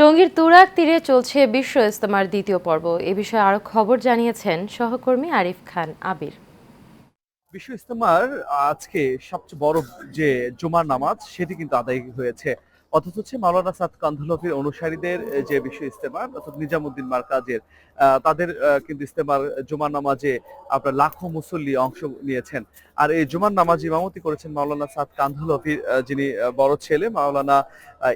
টঙ্গীর তুরাগ তীরে চলছে বিশ্ব ইজতেমার দ্বিতীয় পর্ব। এ বিষয়ে আরো খবর জানিয়েছেন সহকর্মী আরিফ খান আবির। বিশ্ব ইজতেমার আজকে সবচেয়ে বড় যে জুমার নামাজ সেটি কিন্তু আদায় হয়েছে। অথচ হচ্ছে মাওলানা সাদ কান্ধলভির অনুসারীদের যে বিশ্ব ইজতেমা অর্থাৎ নিজামুদ্দিন মার্কাজের তাদের কিন্তু ইজতেমার জুমার নামাজে আপনার লাখো মুসল্লি অংশ নিয়েছেন। আর এই জুমার নামাজ ইমামতি করেছেন মাওলানা সাদ কান্ধলভির যিনি বড় ছেলে মাওলানা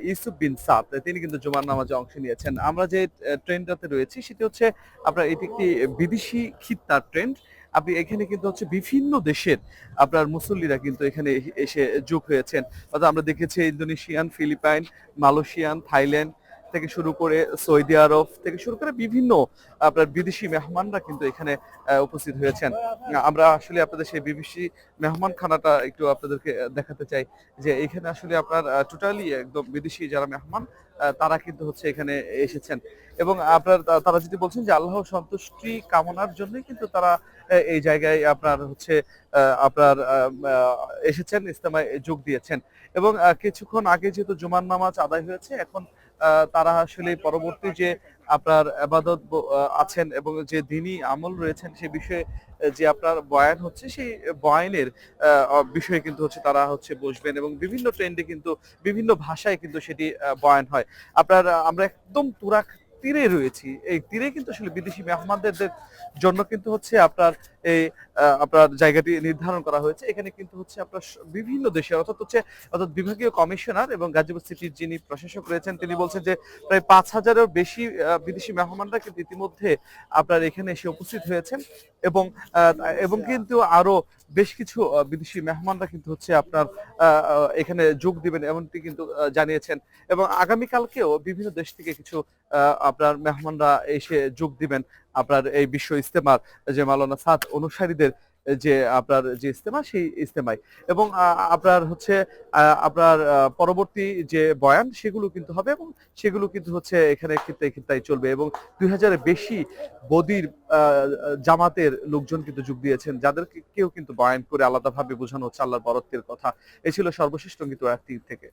ইউসুফ বিন সাদ, তিনি কিন্তু জুমার নামাজে অংশ নিয়েছেন। আমরা যে ট্রেনটাতে রয়েছি সেটি হচ্ছে আপনার এটি একটি বিদেশি খিত্তার ট্রেন। আপনি এখানে কিন্তু হচ্ছে বিভিন্ন দেশের আপনার মুসল্লিরা কিন্তু এখানে এসে যোগ হয়েছেন। অর্থাৎ আমরা দেখেছি ইন্দোনেশিয়ান, ফিলিপাইন, মালয়েশিয়ান, থাইল্যান্ড থেকে শুরু করে সৌদি আরব থেকে শুরু করে বিভিন্ন আপনার বিদেশি মেহমানরা কিন্তু এখানে উপস্থিত হয়েছেন। আমরা আসলে আপনাদের সেই বিদেশি মেহমান খানাটা একটু আপনাদেরকে দেখাতে চাই যে এখানে আসলে আপনার টোটালি একদম বিদেশি যারা মেহমান তারা কিন্তু হচ্ছে এখানে এসেছেন এবং আপনার তারা যদি বলছেন যে আল্লাহ সন্তুষ্টি কামনার জন্যই কিন্তু তারা এই জায়গায় আপনার হচ্ছে আপনার এসেছেন, ইজতেমায় যোগ দিয়েছেন এবং কিছুক্ষণ আগে যেহেতু জুমার নামাজ আদায় হয়েছে এখন তারা আসলে পরবর্তী যে আপনার আবাদত আছেন এবং যে দিনই আমল রয়েছেন সে বিষয়ে যে আপনার বয়ান হচ্ছে সেই বয়ানের বিষয়ে কিন্তু হচ্ছে তারা হচ্ছে বসবেন এবং বিভিন্ন ট্রেন্ডে কিন্তু বিভিন্ন ভাষায় কিন্তু সেটি বয়ান হয়। আপনার আমরা একদম তুরাগ তীরে রয়েছি। এই তীরে কিন্তু আসলে বিদেশি মেহমানদের জন্য কিন্তু হচ্ছে আপনার এই আপনার জায়গাটি নির্ধারণ করা হয়েছে। এখানে কিন্তু হচ্ছে আপনার বিভিন্ন দেশের অর্থাৎ বিভাগীয় কমিশনার এবং গাজীপুর সিটির যিনি প্রশাসক রয়েছেন তিনি বলছেন যে প্রায় ৫,০০০-এরও বেশি বিদেশি মেহমানরা কিন্তু ইতিমধ্যে আপনার এখানে এসে উপস্থিত হয়েছেন এবং এবং কিন্তু আরো বেশ কিছু বিদেশি মেহমানরা কিন্তু হচ্ছে আপনার এখানে যোগ দিবেন এমনটি কিন্তু জানিয়েছেন এবং আগামীকালকেও বিভিন্ন দেশ থেকে কিছু আপনার মেহমানরা এসে যোগ দিবেন আপনার এই বিশ্ব ইজতেমার যে মাওলানা সাদ অনুসারীদের যে আপনার যে ইজতেমা সেই ইজতেমায় এবং আপনার হচ্ছে আপনার পরবর্তী যে বয়ান সেগুলো কিন্তু হবে এবং সেগুলো কিন্তু হচ্ছে এখানে খিত্তায় চলবে এবং ২০০০-এর বেশি বদির জামাতের লোকজন কিন্তু যোগ দিয়েছেন যাদেরকে কেউ কিন্তু বয়ান করে আলাদাভাবে বোঝানো হচ্ছে আল্লাহর বরত্বের কথা। এই ছিল সর্বশেষ টঙ্গী থেকে।